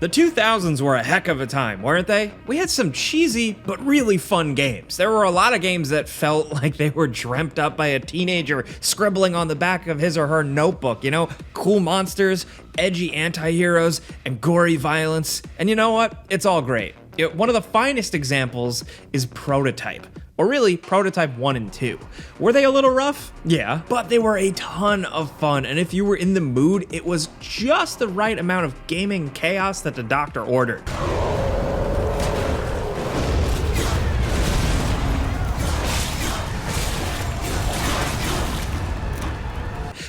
The 2000s were a heck of a time, weren't they? We had some cheesy but really fun games. There were a lot of games that felt like they were dreamt up by a teenager scribbling on the back of his or her notebook, you know? Cool monsters, edgy anti-heroes, and gory violence. And you know what? It's all great. One of the finest examples is Prototype. Or really, Prototype 1 and 2. Were they a little rough? Yeah, but they were a ton of fun, and if you were in the mood, it was just the right amount of gaming chaos that the doctor ordered.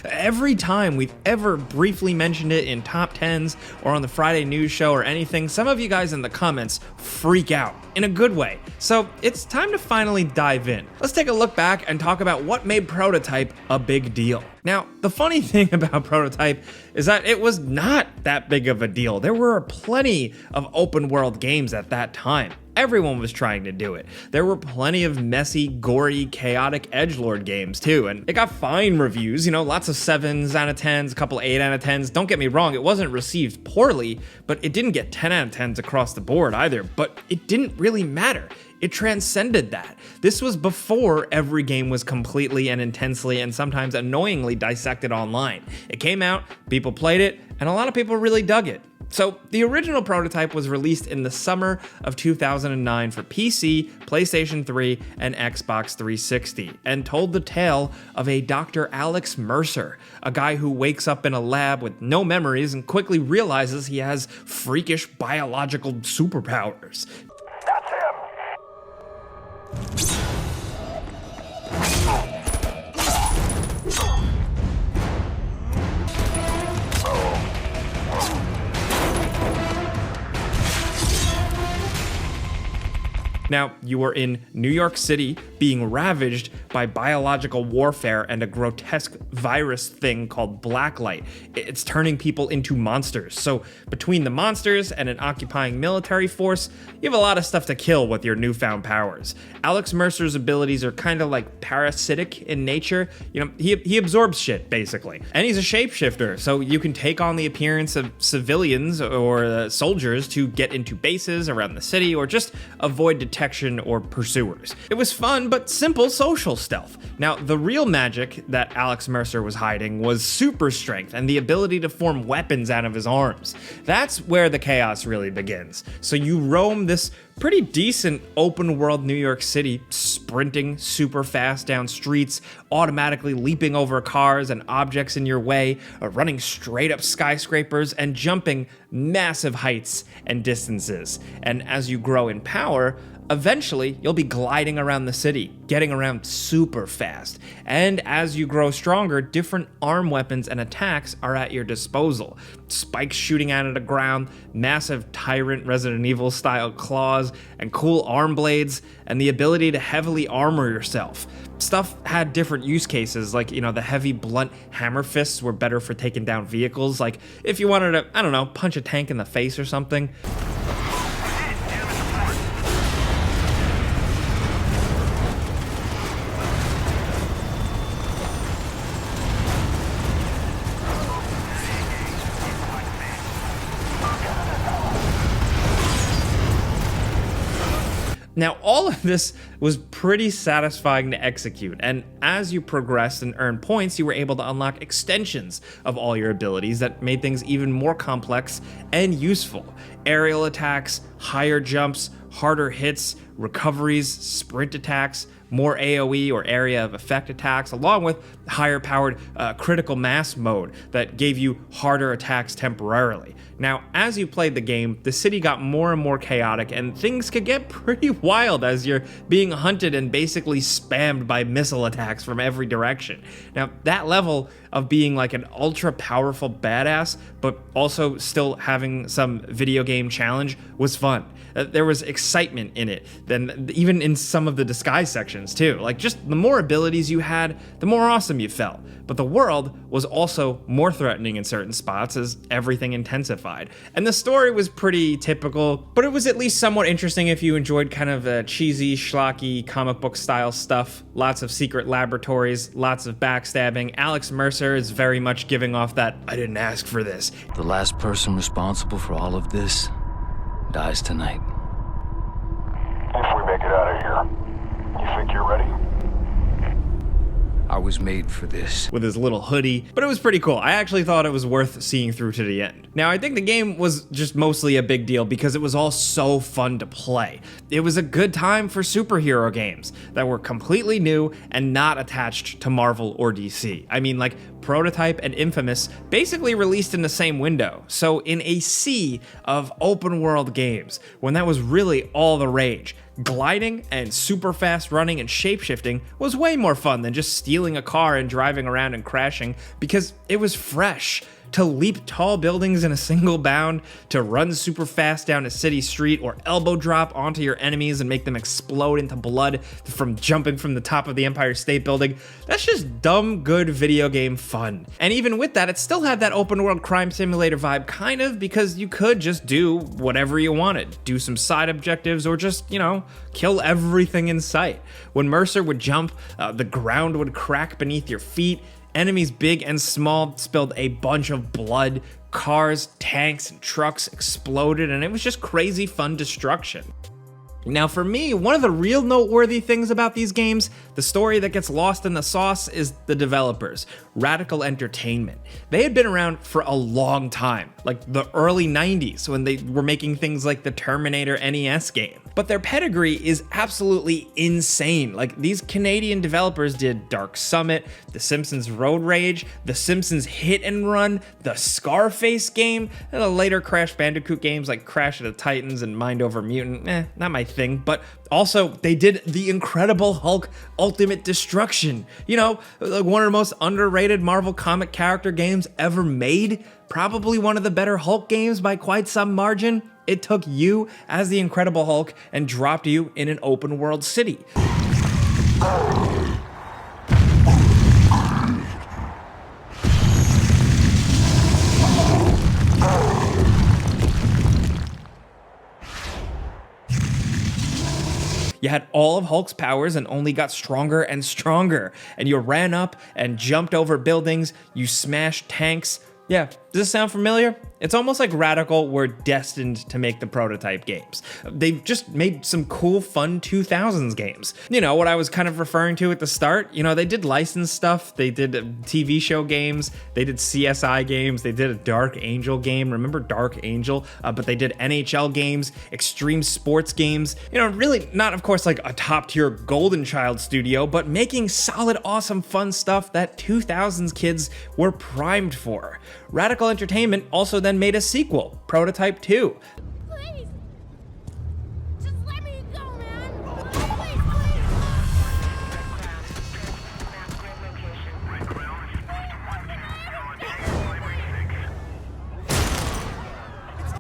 Every time we've ever briefly mentioned it in top 10s or on the Friday news show or anything, some of you guys in the comments freak out in a good way. So it's time to finally dive in. Let's take a look back and talk about what made Prototype a big deal. Now, the funny thing about Prototype is that it was not that big of a deal. There were plenty of open world games at that time. Everyone was trying to do it. There were plenty of messy, gory, chaotic edgelord games too, and it got fine reviews, you know, lots of 7s out of 10s, a couple 8 out of 10s. Don't get me wrong, it wasn't received poorly, but it didn't get 10 out of 10s across the board either, but it didn't really matter. It transcended that. This was before every game was completely and intensely and sometimes annoyingly dissected online. It came out, people played it, and a lot of people really dug it. So the original Prototype was released in the summer of 2009 for PC, PlayStation 3, and Xbox 360, and told the tale of a Dr. Alex Mercer, a guy who wakes up in a lab with no memories and quickly realizes he has freakish biological superpowers. That's him! Now, you were in New York City being ravaged by biological warfare and a grotesque virus thing called blacklight. It's turning people into monsters. So between the monsters and an occupying military force, you have a lot of stuff to kill with your newfound powers. Alex Mercer's abilities are kind of like parasitic in nature. You know, he absorbs shit, basically. And he's a shapeshifter, so you can take on the appearance of civilians or soldiers to get into bases around the city or just avoid detection or pursuers. It was fun, but simple social stealth. Now, the real magic that Alex Mercer was hiding was super strength and the ability to form weapons out of his arms. That's where the chaos really begins. So you roam this pretty decent open world New York City, sprinting super fast down streets, automatically leaping over cars and objects in your way, running straight up skyscrapers, and jumping massive heights and distances. And as you grow in power, eventually, you'll be gliding around the city, getting around super fast. And as you grow stronger, different arm weapons and attacks are at your disposal. Spikes shooting out of the ground, massive Tyrant Resident Evil style claws, and cool arm blades, and the ability to heavily armor yourself. Stuff had different use cases, like, you know, the heavy blunt hammer fists were better for taking down vehicles, like if you wanted to, I don't know, punch a tank in the face or something. Now, all of this was pretty satisfying to execute, and as you progressed and earned points, you were able to unlock extensions of all your abilities that made things even more complex and useful. Aerial attacks, higher jumps, harder hits, recoveries, sprint attacks, more AoE or area of effect attacks, along with higher powered critical mass mode that gave you harder attacks temporarily. Now, as you played the game, the city got more and more chaotic and things could get pretty wild as you're being hunted and basically spammed by missile attacks from every direction. Now, that level of being like an ultra powerful badass, but also still having some video game challenge was fun. There was excitement in it, then even in some of the disguise sections. options too. Like, just the more abilities you had, the more awesome you felt. But the world was also more threatening in certain spots as everything intensified. And the story was pretty typical, but it was at least somewhat interesting if you enjoyed kind of cheesy, schlocky, comic book style stuff. Lots of secret laboratories, lots of backstabbing. Alex Mercer is very much giving off that, I didn't ask for this. The last person responsible for all of this dies tonight. If we make it out of here, you think you're ready? I was made for this. With his little hoodie, but it was pretty cool. I actually thought it was worth seeing through to the end. Now, I think the game was just mostly a big deal because it was all so fun to play. It was a good time for superhero games that were completely new and not attached to Marvel or DC. I mean, like, Prototype and Infamous basically released in the same window. So in a sea of open world games, when that was really all the rage, gliding and super fast running and shapeshifting was way more fun than just stealing a car and driving around and crashing, because it was fresh. To leap tall buildings in a single bound, to run super fast down a city street, or elbow drop onto your enemies and make them explode into blood from jumping from the top of the Empire State Building, that's just dumb good video game fun. And even with that, it still had that open world crime simulator vibe, kind of, because you could just do whatever you wanted. Do some side objectives, or just, kill everything in sight. When Mercer would jump, the ground would crack beneath your feet. Enemies big and small spilled a bunch of blood, cars, tanks, and trucks exploded, and it was just crazy fun destruction. Now for me, one of the real noteworthy things about these games, the story that gets lost in the sauce, is the developers, Radical Entertainment. They had been around for a long time, like the early 90s, when they were making things like the Terminator NES game. But their pedigree is absolutely insane. Like, these Canadian developers did Dark Summit, The Simpsons Road Rage, The Simpsons Hit and Run, the Scarface game, and the later Crash Bandicoot games like Crash of the Titans and Mind Over Mutant. Not my thing. But also, they did The Incredible Hulk Ultimate Destruction. Like one of the most underrated Marvel comic character games ever made. Probably one of the better Hulk games by quite some margin. It took you as the Incredible Hulk and dropped you in an open world city. You had all of Hulk's powers and only got stronger and stronger. And you ran up and jumped over buildings, you smashed tanks. Yeah, does this sound familiar? It's almost like Radical were destined to make the Prototype games. They've just made some cool, fun 2000s games. What I was kind of referring to at the start, they did licensed stuff, they did TV show games, they did CSI games, they did a Dark Angel game, remember Dark Angel? But they did NHL games, extreme sports games, really not, of course, like a top tier Golden Child studio, but making solid, awesome, fun stuff that 2000s kids were primed for. Radical Entertainment also then made a sequel, Prototype 2. Please! Just let me go, man! Please,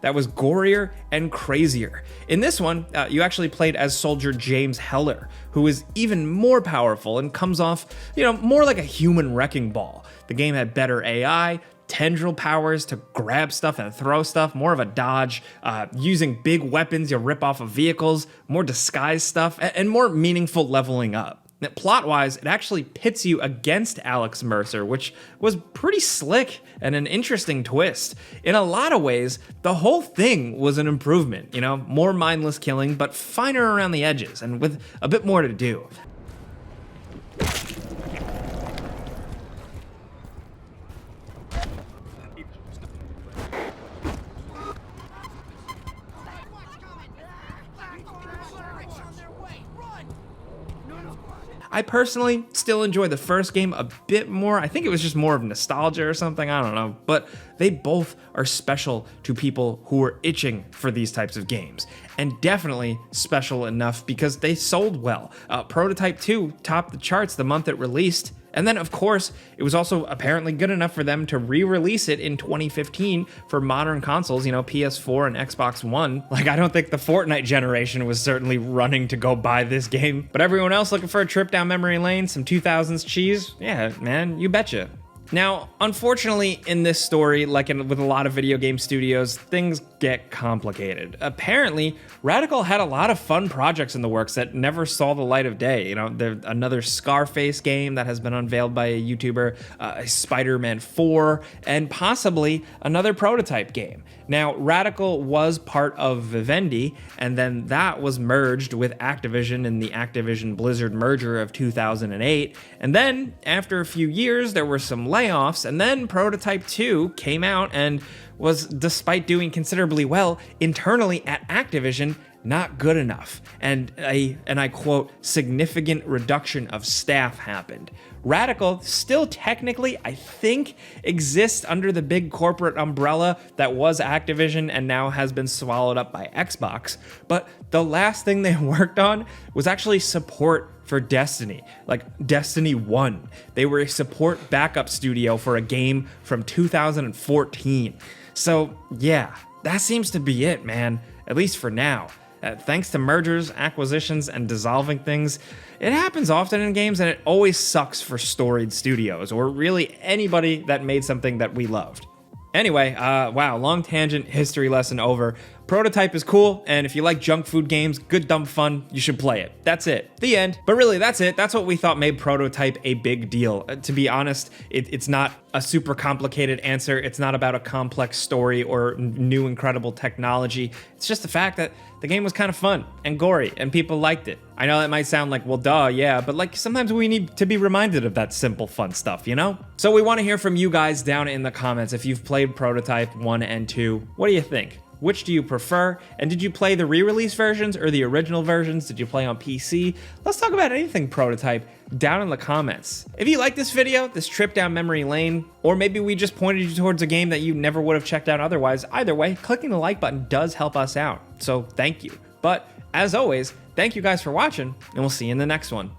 That was gorier and crazier. In this one, you actually played as Soldier James Heller, who is even more powerful and comes off, more like a human wrecking ball. The game had better AI, tendril powers to grab stuff and throw stuff, more of a dodge, using big weapons you rip off of vehicles, more disguise stuff, and more meaningful leveling up. Now, plot-wise, it actually pits you against Alex Mercer, which was pretty slick and an interesting twist. In a lot of ways, the whole thing was an improvement, more mindless killing, but finer around the edges, and with a bit more to do. I personally still enjoy the first game a bit more. I think it was just more of nostalgia or something, I don't know. But they both are special to people who are itching for these types of games. And definitely special enough because they sold well. Prototype 2 topped the charts the month it released, And then, of course, it was also apparently good enough for them to re-release it in 2015 for modern consoles, PS4 and Xbox One. Like, I don't think the Fortnite generation was certainly running to go buy this game. But everyone else looking for a trip down memory lane, some 2000s cheese? Yeah, man, you betcha. Now, unfortunately, in this story, like with a lot of video game studios, things get complicated. Apparently, Radical had a lot of fun projects in the works that never saw the light of day. There's another Scarface game that has been unveiled by a YouTuber, a Spider-Man 4, and possibly another prototype game. Now, Radical was part of Vivendi, and then that was merged with Activision in the Activision Blizzard merger of 2008. And then, after a few years, there were some layoffs, and then Prototype 2 came out and was, despite doing considerably well internally at Activision, not good enough, and I quote, significant reduction of staff happened. Radical still technically, I think, exists under the big corporate umbrella that was Activision and now has been swallowed up by Xbox, but the last thing they worked on was actually support for Destiny, like Destiny 1. They were a support backup studio for a game from 2014. So yeah, that seems to be it, man, at least for now. Thanks to mergers, acquisitions, and dissolving things, it happens often in games, and it always sucks for storied studios, or really anybody that made something that we loved. Anyway, wow, long tangent, history lesson over. Prototype is cool, and if you like junk food games, good dumb fun, you should play it. That's it. The end. But really, that's it. That's what we thought made Prototype a big deal. To be honest, it's not a super complicated answer. It's not about a complex story or new incredible technology. It's just the fact that the game was kind of fun and gory, and people liked it. I know that might sound like, well, duh, yeah, but like sometimes we need to be reminded of that simple fun stuff, So we want to hear from you guys down in the comments. If you've played Prototype 1 and 2, what do you think? Which do you prefer? And did you play the re-release versions or the original versions? Did you play on PC? Let's talk about anything Prototype down in the comments. If you like this video, this trip down memory lane, or maybe we just pointed you towards a game that you never would have checked out otherwise, either way, clicking the like button does help us out. So thank you. But as always, thank you guys for watching, and we'll see you in the next one.